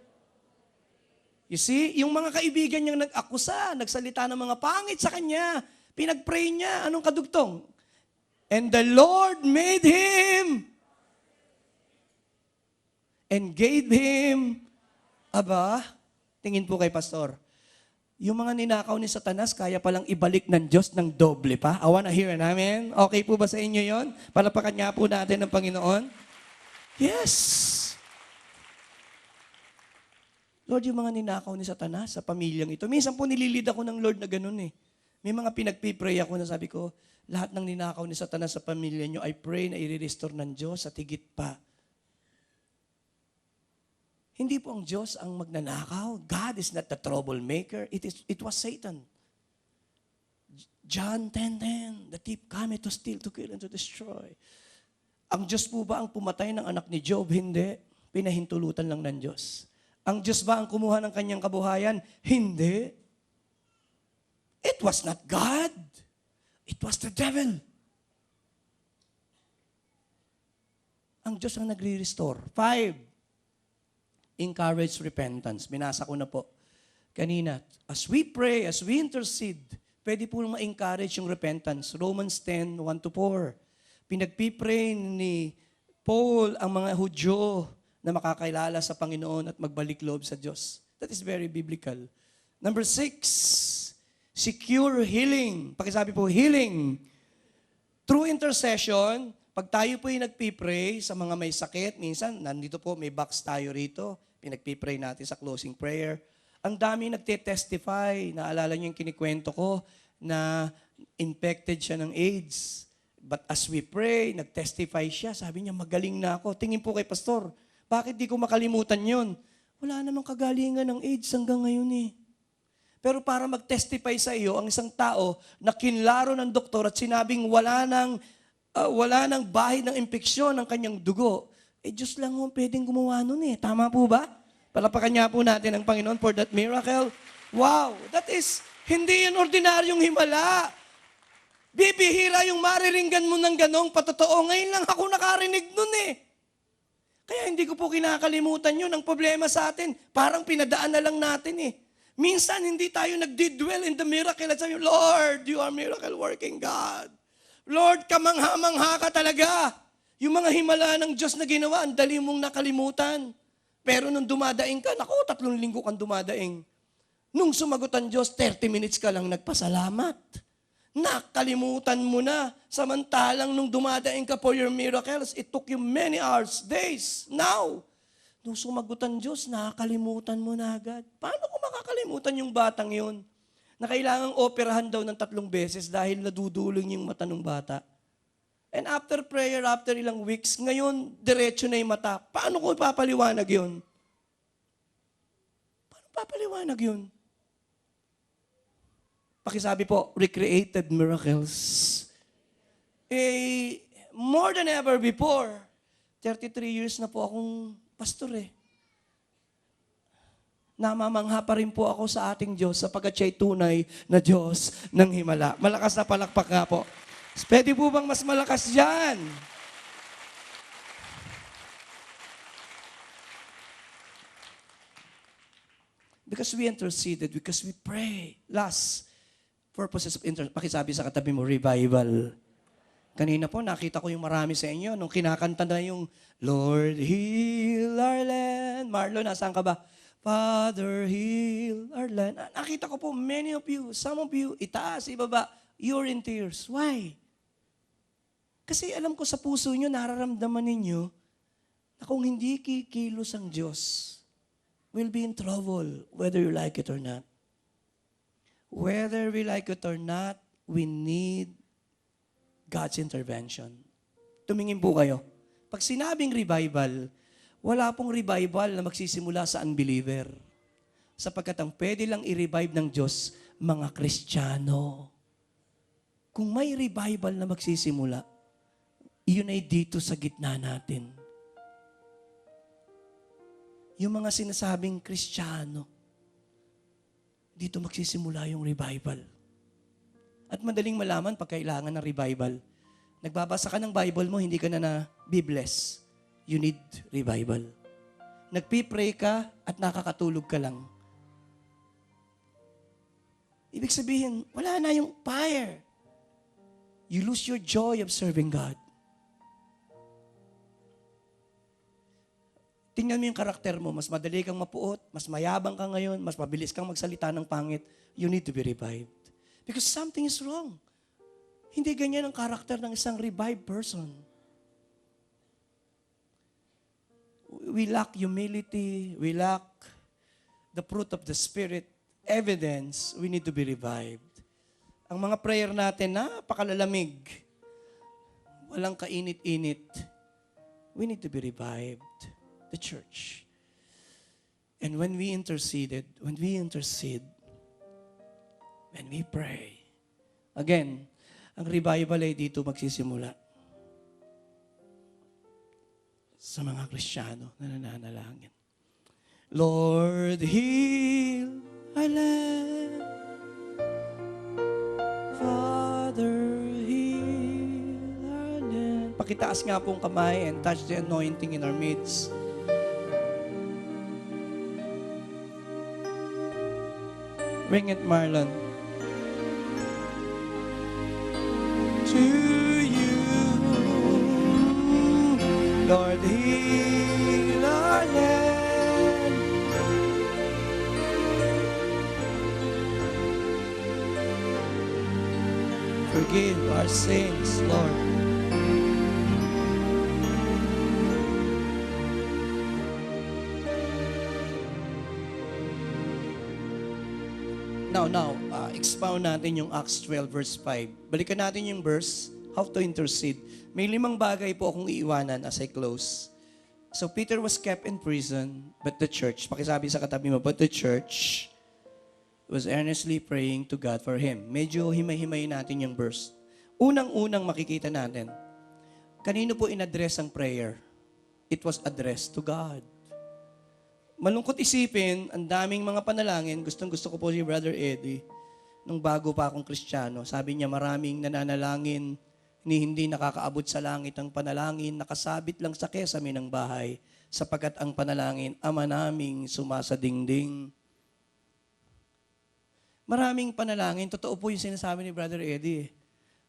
you see, yung mga kaibigan niyang nag-akusa, nagsalita ng mga pangit sa kanya, pinag-pray niya, anong kadugtong? And the Lord made him and gave him, aba, tingin po kay Pastor, yung mga ninakaw ni Satanas, kaya palang ibalik ng Diyos ng doble pa. I wanna hear an amen. Okay po ba sa inyo yon? Palapakan nga po natin ng Panginoon. Yes. Lord, yung mga ninakaw ni Satanas sa pamilyang ito. Minsan po nililid ako ng Lord na ganun eh. May mga pinagpipray ako na sabi ko, lahat ng ninakaw ni Satanas sa pamilya nyo, I pray na i-restore ng Diyos at higit pa. Hindi po ang Diyos ang magnanakaw. God is not the troublemaker. It was Satan. John 10:10, the thief cometh to steal, to kill, and to destroy. Ang Diyos po ba ang pumatay ng anak ni Job? Hindi. Pinahintulutan lang ng Diyos. Ang Diyos ba ang kumuha ng kanyang kabuhayan? Hindi. It was not God. It was the devil. Ang Diyos ang nagre-restore. 5. Encourage repentance. Binasa ko na po kanina. As we pray, as we intercede, pwede po ma-encourage yung repentance. Romans 10, 1-4. Pinagpipray ni Paul ang mga Hudyo na makakailala sa Panginoon at magbalik loob sa Diyos. That is very biblical. Number 6, secure healing. Pakisabi po, healing. Through intercession, pag tayo po yung nagpipray sa mga may sakit, minsan, nandito po, may box tayo rito, pinagpipray natin sa closing prayer. Ang dami nagte-testify, naalala niyo yung kinikwento ko, na infected siya ng AIDS. But as we pray, nag-testify siya, sabi niya, magaling na ako. Tingin po kay Pastor, bakit di ko makalimutan yun? Wala namang kagalingan ng AIDS hanggang ngayon eh. Pero para mag-testify sa iyo, ang isang tao na kinlaro ng doktor at sinabing wala nang bahid ng impeksyon ng kanyang dugo, Diyos lang mo pwedeng gumawa nun eh. Tama po ba? Palapakan niya po natin ang Panginoon for that miracle. Wow! That is, hindi yan ordinaryong himala. Bibihira yung mariringgan mo ng ganong patotoo. Ngayon lang ako nakarinig nun eh. Kaya hindi ko po kinakalimutan yun. Ang problema sa atin, parang pinadaan na lang natin eh. Minsan, hindi tayo nagdidwell in the miracle at sabi, Lord, you are miracle working God. Lord, kamangha-mangha ka talaga. Yung mga himala ng Diyos na ginawa, ang dali mong nakalimutan. Pero nung dumadaing ka, 3 linggo kang dumadaing. Nung sumagot ang Diyos, 30 minutes ka lang nagpasalamat. Nakalimutan mo na. Samantalang nung dumadaing ka for your miracles, it took you many hours, days, now. Nung sumagot ang Diyos, nakakalimutan mo na agad. Paano ko makakalimutan yung batang yun? Na kailangang operahan daw ng 3 beses dahil nadudulong yung mata ng bata. And after prayer, after ilang weeks, ngayon, diretso na yung mata. Paano ko ipapaliwanag yun? Paano papaliwanag yun? Pakisabi po, recreated miracles. More than ever before, 33 years na po akong pastor eh. Namamangha pa rin po ako sa ating Diyos sapagkat siya'y tunay na Diyos ng himala. Malakas na palakpak nga po. Pwede po bang mas malakas dyan? Because we interceded, because we pray. Last purposes of pakisabi sa katabi mo, revival. Kanina po, nakita ko yung marami sa inyo nung kinakanta na yung Lord, heal our land. Marlon, nasaan ka ba? Father, heal our land. Nakita ko po, many of you, some of you, itaas, ibaba, you're in tears. Why? Kasi alam ko sa puso nyo, nararamdaman ninyo na kung hindi kikilos ang Diyos, we'll be in trouble, whether you like it or not. Whether we like it or not, we need God's intervention. Tumingin po kayo. Pag sinabing revival, wala pong revival na magsisimula sa unbeliever. Sapagkat ang pwede lang i-revive ng Diyos, mga Kristiyano. Kung may revival na magsisimula, iyon ay dito sa gitna natin. Yung mga sinasabing Kristiyano, dito magsisimula yung revival. At madaling malaman pag kailangan ng revival. Nagbabasa ka ng Bible mo, hindi ka na be-bless. You need revival. Nagpipray ka at nakakatulog ka lang. Ibig sabihin, wala na yung fire. You lose your joy of serving God. Tingnan mo yung karakter mo, mas madali kang mapuot, mas mayabang ka ngayon, mas mabilis kang magsalita ng pangit, you need to be revived. Because something is wrong. Hindi ganyan ang karakter ng isang revived person. We lack humility, we lack the fruit of the Spirit, evidence, we need to be revived. Ang mga prayer natin, napakalalamig. Walang kainit-init. We need to be revived. The church. And when we intercede, when we pray, again, ang revival ay dito magsisimula sa mga Kristiyano na nananalangin. Lord, heal our land. Father, heal our land. Pakitaas nga pong kamay and touch the anointing in our midst. Ring it, Marlon. To you, Lord, heal our land. Forgive our sins, Lord. Now, expound natin yung Acts 12 verse 5. Balikan natin yung verse, how to intercede. May 5 bagay po akong iiwanan as I close. So Peter was kept in prison, but the church, pakisabi sa katabi mo, but the church was earnestly praying to God for him. Medyo himay-himay natin yung verse. Unang-unang makikita natin, kanino po in-address ang prayer? It was addressed to God. Malungkot isipin, ang daming mga panalangin, gustong-gusto ko po si Brother Eddie, nung bago pa akong Kristiyano, sabi niya maraming nananalangin, ni hindi nakakaabot sa langit ang panalangin, nakasabit lang sa kesame ng bahay, sapagkat ang panalangin, Ama naming sumasadingding. Maraming panalangin, totoo po yung sinasabi ni Brother Eddie,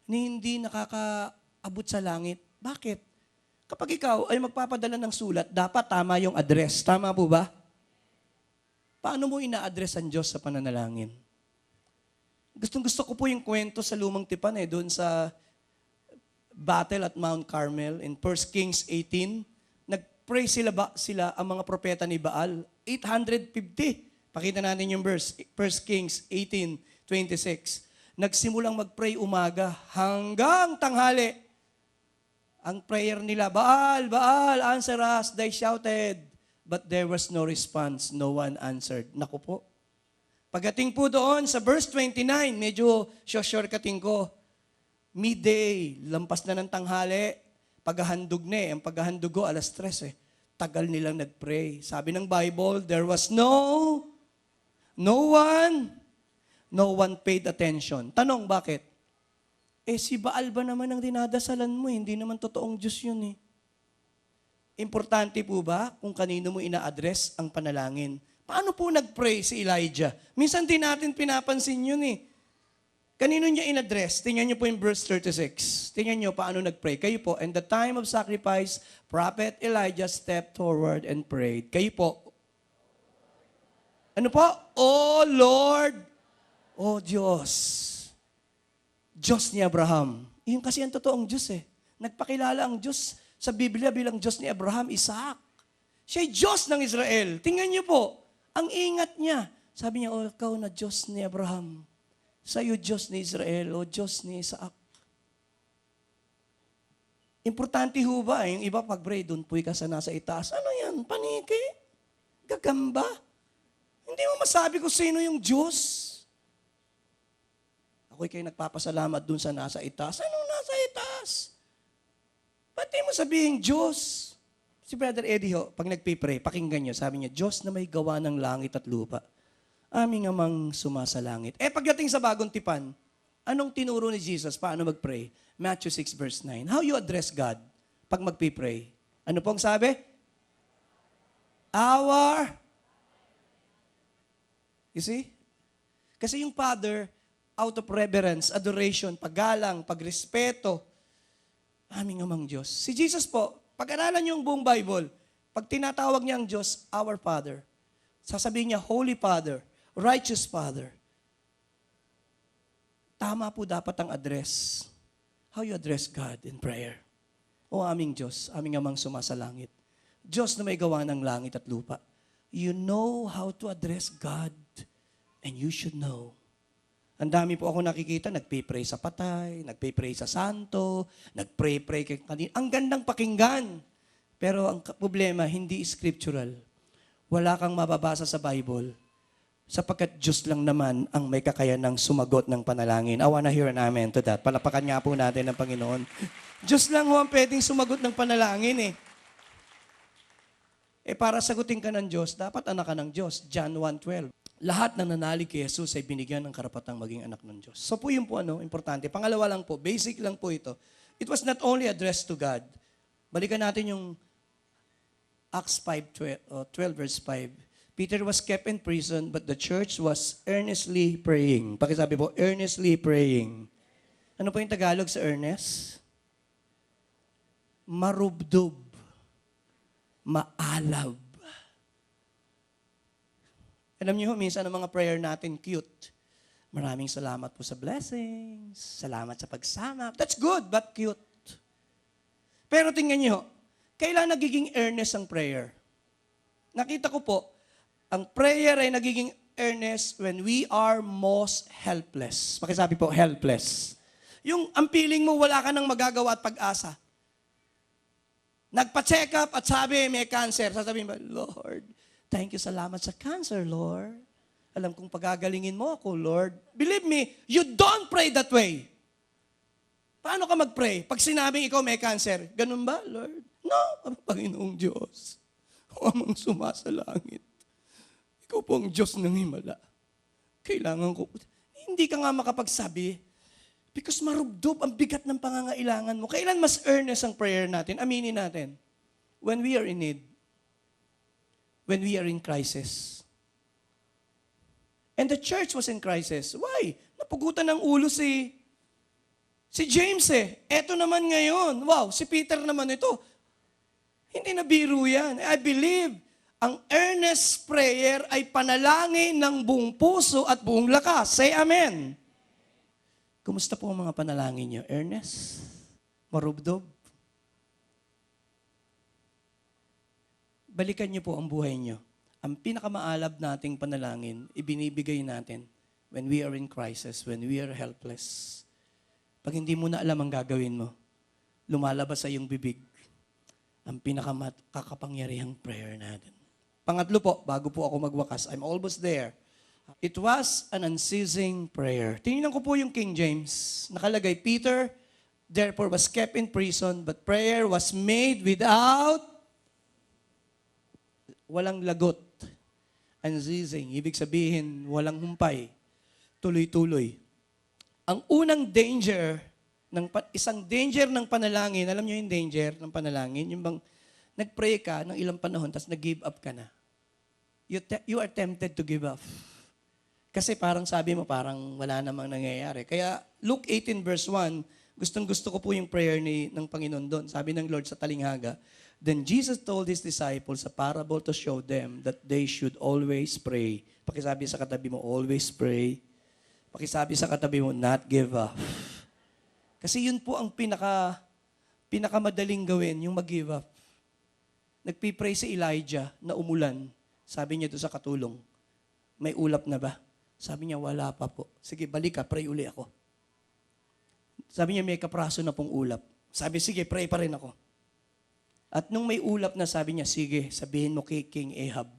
ni hindi nakakaabot sa langit. Bakit? Kapag ikaw ay magpapadala ng sulat, dapat tama yung address. Tama po ba? Paano mo ina-address ang Diyos sa pananalangin? Gustong-gusto ko po yung kwento sa Lumang Tipan doon sa battle at Mount Carmel in 1 Kings 18. Nag-pray sila ang mga propeta ni Baal. 850. Pakita natin yung verse. 1 Kings 18:26. Nagsimulang mag-pray umaga hanggang tanghali. Ang prayer nila, Baal, Baal, answer us, they shouted. But there was no response, no one answered. Naku po. Pagdating po doon sa verse 29, medyo shortcutting ko. Midday, lampas na ng tanghali, paghahandog na Ang paghahandog ko, 3:00 Tagal nilang nagpray. Sabi ng Bible, there was no one paid attention. Tanong, bakit? Si Baal ba naman ang dinadasalan mo? Hindi naman totoong Diyos yun . Importante po ba kung kanino mo ina-address ang panalangin? Paano po nag-pray si Elijah? Minsan din natin pinapansin yun . Kanino niya in-address? Tingnan niyo po yung verse 36. Tingnan niyo paano nag-pray. Kayo po, in the time of sacrifice, Prophet Elijah stepped forward and prayed. Kayo po. Ano po? Oh Lord, oh Diyos. Diyos ni Abraham. Yun kasi ang totoong Diyos . Nagpakilala ang Diyos sa Biblia bilang Diyos ni Abraham, Isaac. Siya'y Diyos ng Israel. Tingnan niyo po, ang ingat niya. Sabi niya, ikaw na Diyos ni Abraham. Sa'yo Diyos ni Israel, o Diyos ni Isaac. Importante ho ba? Yung iba pag-pray, doon pu'y ka sa nasa itaas. Ano yan? Paniki? Gagamba? Hindi mo masabi kung sino yung Diyos. Ako'y kayo nagpapasalamat doon sa nasa itaas. Anong nasa itaas? Ba't di mo sabihin Diyos? Si Brother Eddie pag nagpipray, pakinggan niyo, sabi niya, Diyos na may gawa ng langit at lupa, aming amang sumasalangit. Pagdating sa Bagong Tipan, Anong tinuro ni Jesus? Paano mag-pray? Matthew 6 verse 9. How you address God pag magpipray? Ano pong sabi? Our... You see? Kasi yung Father, out of reverence, adoration, paggalang, pagrespeto, aming amang Diyos. Si Jesus po, pag-aralan niyo yung buong Bible, pag tinatawag niya ang Diyos, our Father, sasabihin niya, Holy Father, Righteous Father. Tama po dapat ang address. How you address God in prayer. O aming Diyos, aming amang sumasalangit. Diyos na may gawa ng langit at lupa. You know how to address God. And you should know. Ang dami po ako nakikita, nagpipray sa patay, nagpipray sa santo, nagpray-pray kay kanina. Ang gandang pakinggan. Pero ang problema, hindi scriptural. Wala kang mababasa sa Bible. Sapagkat Diyos lang naman ang may kakayanang sumagot ng panalangin. I wanna hear an amen to that. Palapakan nga po natin ng Panginoon. Diyos lang ho ang pwedeng sumagot ng panalangin para sagutin ka ng Diyos, dapat anak ka ng Diyos. John 1:12. Lahat ng nanalig kay Jesus ay binigyan ng karapatang maging anak ng Diyos. So po yun po importante. Pangalawa lang po, basic lang po ito. It was not only addressed to God. Balikan natin yung Acts 5:12 verse 5. Peter was kept in prison, but the church was earnestly praying. Pakisabi po, earnestly praying. Ano po yung Tagalog sa earnest? Marubdob. Maalab. Alam niyo, minsan ang mga prayer natin cute. Maraming salamat po sa blessings. Salamat sa pagsama. That's good, but cute. Pero tingnan niyo, kailan nagiging earnest ang prayer? Nakita ko po, ang prayer ay nagiging earnest when we are most helpless. Pakisabi po, helpless. Yung ang feeling mo, wala ka nang magagawa at pag-asa. Nagpa-check up at sabi, may cancer. Sasabihin ba, Lord, thank you, salamat sa cancer, Lord. Alam kong pagagalingin mo ako, Lord. Believe me, you don't pray that way. Paano ka mag-pray? Pag sinabing ikaw may cancer, ganun ba, Lord? No, Panginoong Diyos. O amang sumasalangit. Ikaw po ang Diyos ng himala. Kailangan ko. Hindi ka nga makapagsabi because marubdob ang bigat ng pangangailangan mo. Kailan mas earnest ang prayer natin? Aminin natin. When we are in need. When we are in crisis. And the church was in crisis. Why? Napugutan ng ulo si James Eto naman ngayon. Wow, si Peter naman ito. Hindi na biro yan. I believe ang earnest prayer ay panalangin ng buong puso at buong lakas. Say amen. Kumusta po ang mga panalangin niyo? Earnest? Marubdob? Balikan niyo po ang buhay niyo. Ang pinakamaalab nating panalangin, ibinibigay natin when we are in crisis, when we are helpless. Pag hindi mo na alam ang gagawin mo, lumalabas sa iyong bibig ang pinakakapangyarihang prayer natin. Pangatlo po, bago po ako magwakas, I'm almost there. It was an unceasing prayer. Tingnan ko po yung King James. Nakalagay, Peter, therefore was kept in prison, but prayer was made without walang lagot. Unceasing. Ibig sabihin, walang humpay. Tuloy-tuloy. Ang unang danger, isang danger ng panalangin, alam niyo yung danger ng panalangin? Yung bang nag-pray ka ng ilang panahon, tapos nag-give up ka na. You are tempted to give up. Kasi parang sabi mo, parang wala namang nangyayari. Kaya Luke 18 verse 1, gustong-gusto ko po yung prayer ng Panginoon doon. Sabi ng Lord sa talinghaga, then Jesus told His disciples a parable to show them that they should always pray. Pakisabi sa katabi mo, always pray. Pakisabi sa katabi mo, not give up. Kasi yun po ang pinakamadaling gawin, yung mag-give up. Nagpipray si Elijah na umulan. Sabi niya doon sa katulong, may ulap na ba? Sabi niya, wala pa po. Sige, balik ka, pray uli ako. Sabi niya, may kapraso na pong ulap. Sabi, sige, pray pa rin ako. At nung may ulap na, sabi niya, sige, sabihin mo kay King Ahab,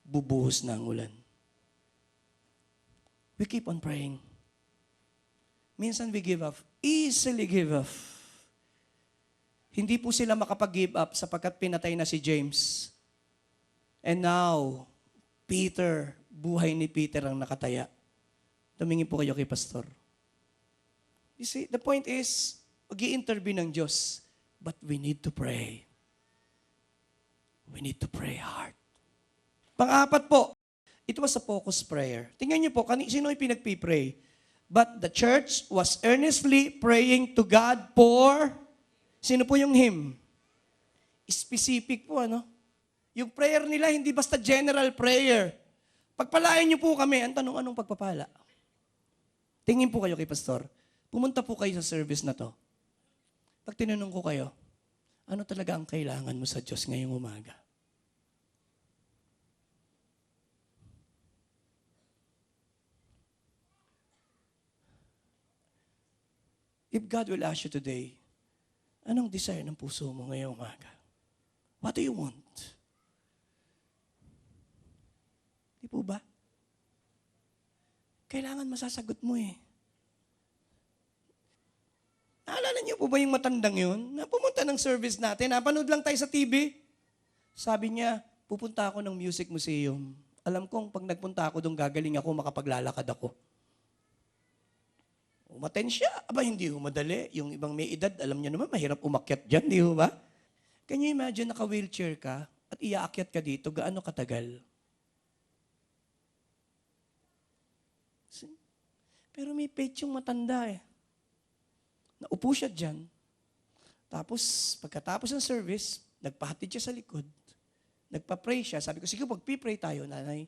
bubuhos na ang ulan. We keep on praying. Minsan we give up. Easily give up. Hindi po sila makapag-give up sapagkat pinatay na si James. And now, Peter, buhay ni Peter ang nakataya. Tumingin po kayo kay Pastor. You see, the point is, mag-i-intervene ng Diyos. But we need to pray. We need to pray hard. Pang-apat po, it was a focused prayer. Tingnan niyo po, sino yung pinagpipray? But the church was earnestly praying to God for, sino po yung him? Specific po, ano? Yung prayer nila, hindi basta general prayer. Pagpalain niyo po kami, ang tanong, anong pagpapala? Tingin po kayo kay pastor. Pumunta po kayo sa service na to. Pag tinanong ko kayo, ano talaga ang kailangan mo sa Diyos ngayong umaga? If God will ask you today, anong desire ng puso mo ngayong umaga? What do you want? Di po ba? Kailangan masasagot mo eh. Naalala niyo po ba yung matandang yun? Na pumunta ng service natin, napanood lang tayo sa TV. Sabi niya, pupunta ako ng music museum. Alam kong pag nagpunta ako doon, gagaling ako, makapaglalakad ako. Umaten siya. Aba, hindi ho madali. Yung ibang may edad, alam niyo naman, mahirap umakyat dyan, di ho ba? Can you imagine, naka-wheelchair ka at iaakyat ka dito, gaano katagal? Pero may page yung matanda eh. Naupo siya dyan. Tapos, pagkatapos ng service, nagpahatid siya sa likod. Nagpa-pray siya. Sabi ko, sige, magpipray tayo, nanay.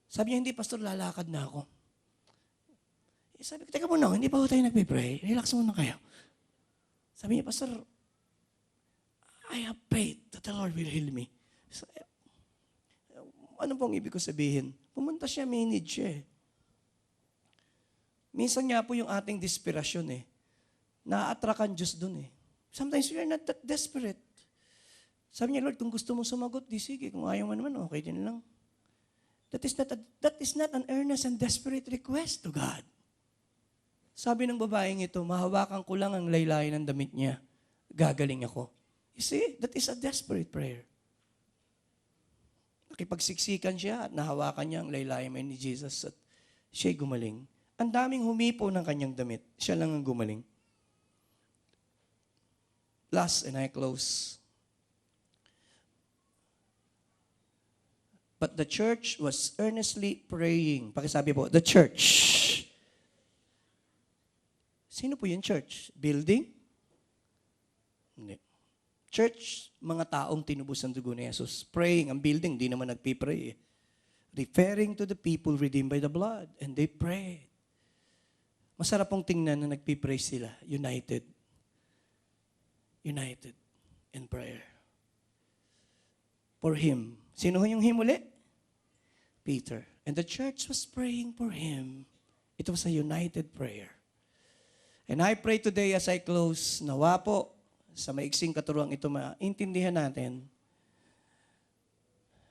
Sabi niya, hindi, pastor, lalakad na ako. Eh, sabi ko, teka muna, hindi pa ho tayo nagpipray. Relax muna kayo. Sabi niya, pastor, I have faith that the Lord will heal me. So, ano pong ibig ko sabihin? Pumunta siya, may need siya eh. Minsan nga po yung ating desperasyon eh. Na-attract ang Diyos dun eh. Sometimes we are not that desperate. Sabi niya, Lord, kung gusto mong sumagot, di sige. Kung ayaw mo naman, okay din lang. That is not an earnest and desperate request to God. Sabi ng babaeng ito, mahawakan ko lang ang laylayan ng damit niya. Gagaling ako. You see, that is a desperate prayer. Nakipagsiksikan siya at nahawakan niya ang laylayan ni Jesus at siya'y gumaling. Ang daming humipo ng kanyang damit. Siya lang ang gumaling. Last, and I close. But the church was earnestly praying. Pakisabi po, the church. Sino po yung church? Building? Hindi. Church, mga taong tinubos ng dugo ni Jesus. Praying, ang building, di naman nagpipray. Referring to the people redeemed by the blood. And they prayed. Masarap pong tingnan na nagpipray sila. United. United in prayer. For him. Sino yung him uli? Peter. And the church was praying for him. It was a united prayer. And I pray today as I close, nawa po, sa maiksing katuruang ito, maintindihan natin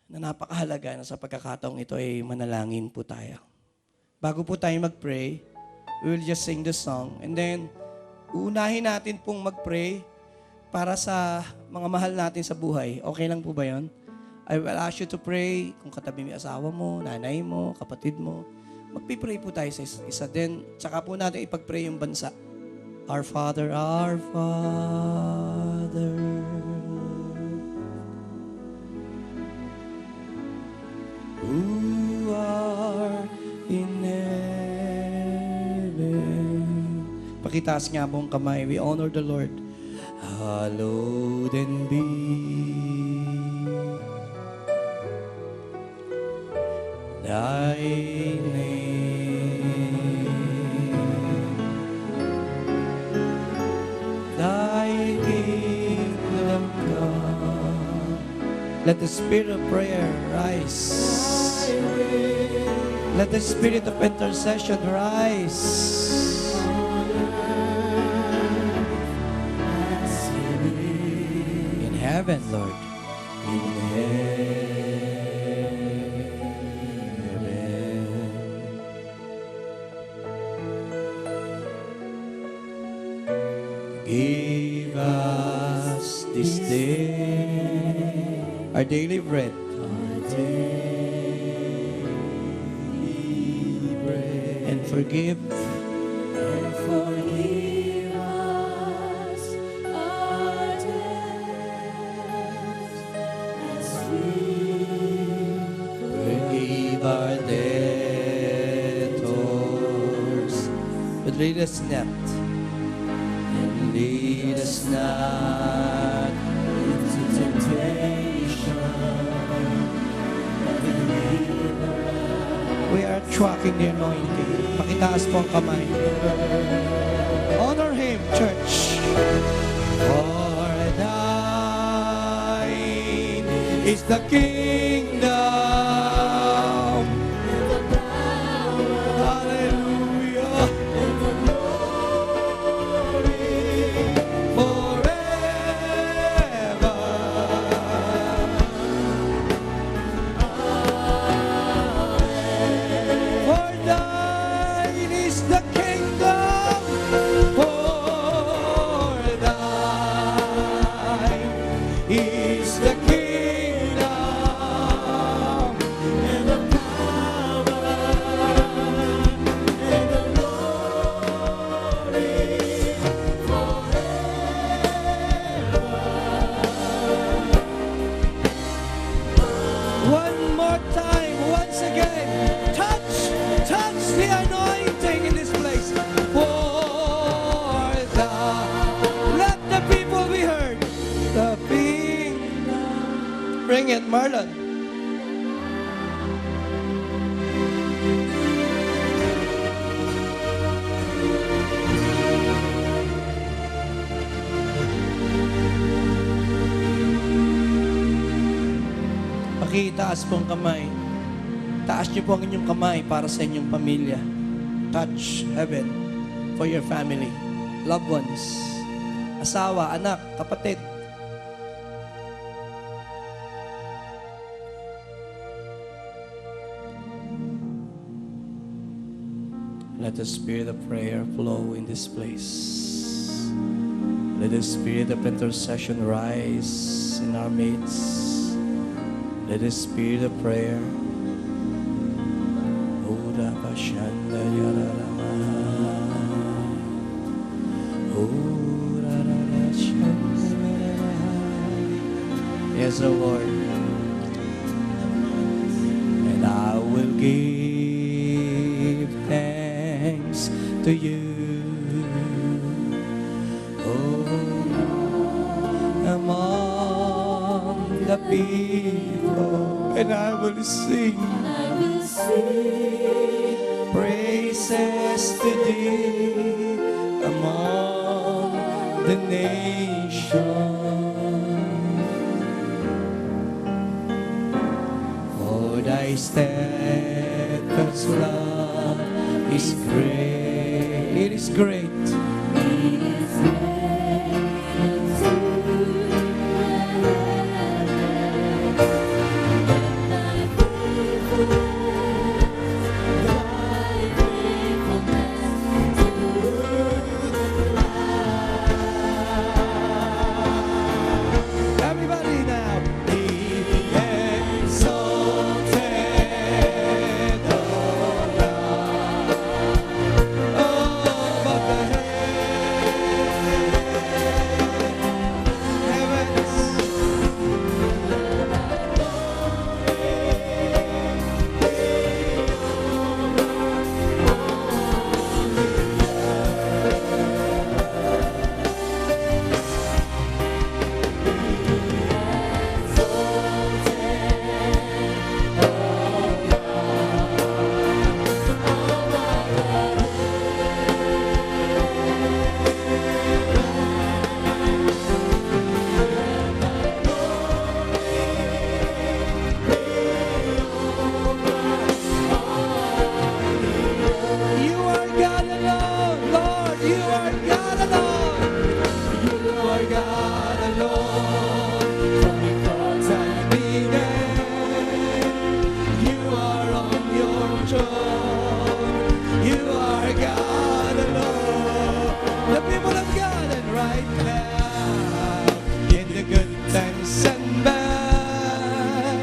na napakahalaga na sa pagkakataong ito ay manalangin po tayo. Bago po tayo mag-pray, we will just sing the song. And then, uunahin natin pong mag-pray para sa mga mahal natin sa buhay. Okay lang po ba yun? I will ask you to pray kung katabi mo asawa mo, nanay mo, kapatid mo. Magpipray po tayo sa isa. Then, tsaka po natin ipag-pray yung bansa. Our Father, who art in heaven. Pakitaas nga mong kamay. We honor the Lord. Hallowed and be thy name. Thy kingdom come. Let the spirit of prayer rise. Let the spirit of intercession rise. In heaven, Lord. In heaven. Give us this day our daily bread. And forgive Forgive us our debts as we Forgive our debtors, but lead us not, and lead us not into temptation. We are tracking the anointing. Pakitaas po ang kamay. Honor Him, church. For thine is the kingdom. Hallelujah. Forever. For thine is the kingdom. For thine is the kingdom and the power and the glory forever. One more time, once again, touch the anointing in this place. For let the people be heard. The kingdom. Bring it, Marlon. Pakitaas po ang kamay. Taas niyo po ang inyong kamay para sa inyong pamilya. Touch heaven for your family, loved ones, asawa, anak, kapatid. Let the spirit of prayer flow in this place. Let the spirit of intercession rise in our midst. Let the spirit of prayer. Ora Bashanda Yararama. Ora Rashanda. Yes, O Lord. And I will give thanks to you. Among the people, and I will sing praises to thee among the nations. For thy steadfast love is great. It is great. Everybody now, be exalted, O God, above the heavens. You are God alone, Lord. You are God alone. You are God alone. From before time began, you are on your throne. You are God alone. The people of God, and right now, in the good times and bad.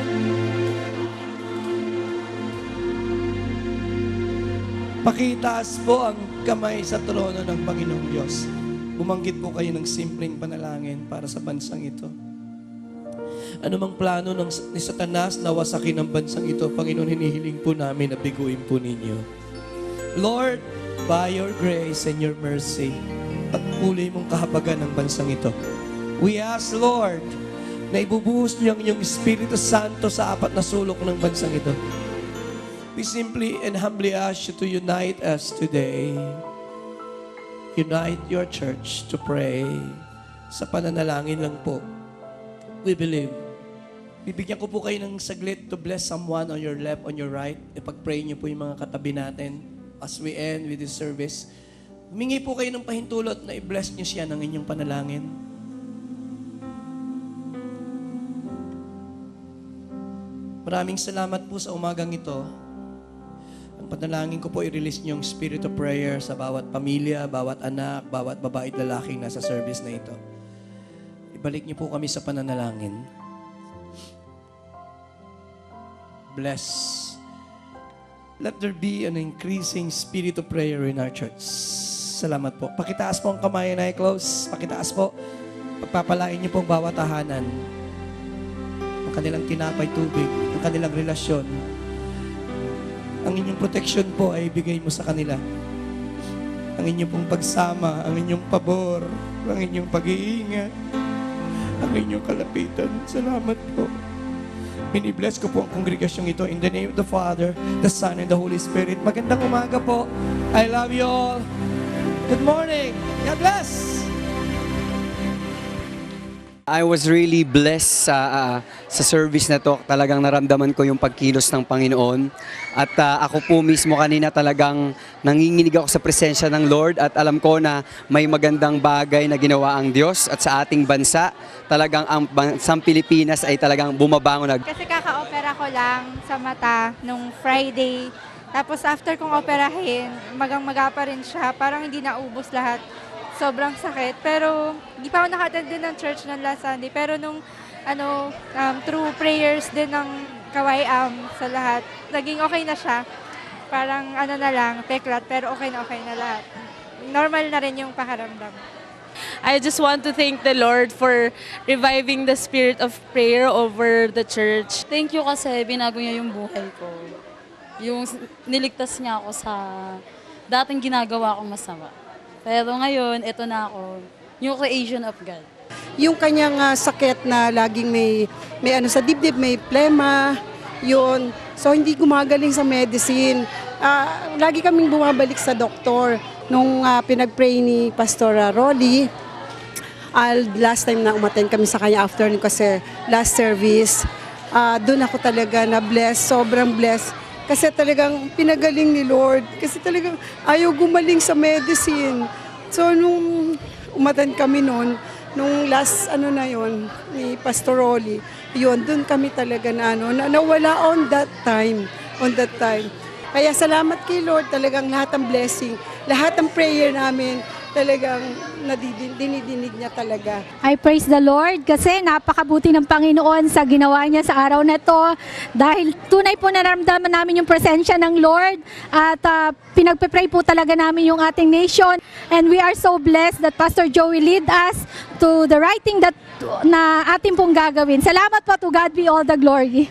Pakitaas po ang kamay sa trono ng Panginoong Diyos. Bumanggit po kayo ng simpleng panalangin para sa bansang ito. Anumang plano ni Satanas na wasakin ang bansang ito, Panginoon, hinihiling po namin na biguin po ninyo. Lord, by your grace and your mercy, pagpuli mong kahabagan ng bansang ito. We ask, Lord, na ibubuhos niyo ang inyong Espiritu Santo sa apat na sulok ng bansang ito. We simply and humbly ask you to unite us today. Unite your church to pray. Sa pananalangin lang po. We believe. Bibigyan ko po kayo ng saglit to bless someone on your left, on your right. Ipag-pray niyo po yung mga katabi natin as we end with this service. Humingi po kayo ng pahintulot na i-bless niyo siya ng inyong panalangin. Maraming salamat po sa umagang ito. Ang panalangin ko po, i-release niyo yung spirit of prayer sa bawat pamilya, bawat anak, bawat babae at lalaking nasa service na ito. Ibalik niyo po kami sa pananalangin. Bless. Let there be an increasing spirit of prayer in our church. Salamat po. Pakitaas po ang kamay na i-close. Pakitaas po. Pagpapalain niyo po ang bawat tahanan. Ang kanilang tinapay tubig, ang kanilang relasyon. Ang inyong protection po ay ibigay mo sa kanila. Ang inyong pong pagsama, ang inyong pabor, ang inyong pag-iingat, ang inyong kalapitan. Salamat po. Binibless ko po ang kongregasyong ito in the name of the Father, the Son, and the Holy Spirit. Magandang umaga po. I love you all. Good morning. God bless. I was really blessed sa service na to. Talagang naramdaman ko yung pagkilos ng Panginoon. At ako po mismo kanina talagang nanginginig ako sa presensya ng Lord at alam ko na may magandang bagay na ginawa ang Diyos at sa ating bansa. Talagang ang bansang Pilipinas ay talagang bumabangon. Kasi kaka-opera ko lang sa mata nung Friday. Tapos after kong operahin, magang-maga pa rin siya. Parang hindi naubos lahat. Sobrang sakit. Pero hindi pa ako naka-attend din ng church ng last Sunday. Pero nung through prayers din ng kawayam sa lahat, naging okay na siya. Parang na lang, teklat, pero okay na lahat. Normal na rin yung pakiramdam. I just want to thank the Lord for reviving the spirit of prayer over the church. Thank you kasi binago niya yung buhay ko. Yung niligtas niya ako sa dating ginagawa kong masama. Pero ngayon, ito na ako, yung creation of God. Yung kanyang sakit na laging may ano sa dibdib, may plema, yun. So hindi gumagaling sa medicine. Lagi kaming bumabalik sa doktor. Nung pinag-pray ni Pastor Rolly, last time na umattend kami sa kanya afternoon kasi last service, doon ako talaga na-bless, sobrang bless. Kasi talagang pinagaling ni Lord. Kasi talagang ayaw gumaling sa medicine. So nung umattend kami noon, nung last na yon ni Pastor Rolly, yun, doon kami talaga na nawala on that time. Kaya salamat kay Lord, talagang lahat ng blessing, lahat ng prayer namin, talagang dinidinig niya talaga. I praise the Lord kasi napakabuti ng Panginoon sa ginawa niya sa araw na to. Dahil tunay po naramdaman namin yung presensya ng Lord at pinagpe-pray po talaga namin yung ating nation. And we are so blessed that Pastor Joey lead us to the right thing that na ating pong gagawin. Salamat po, to God be all the glory.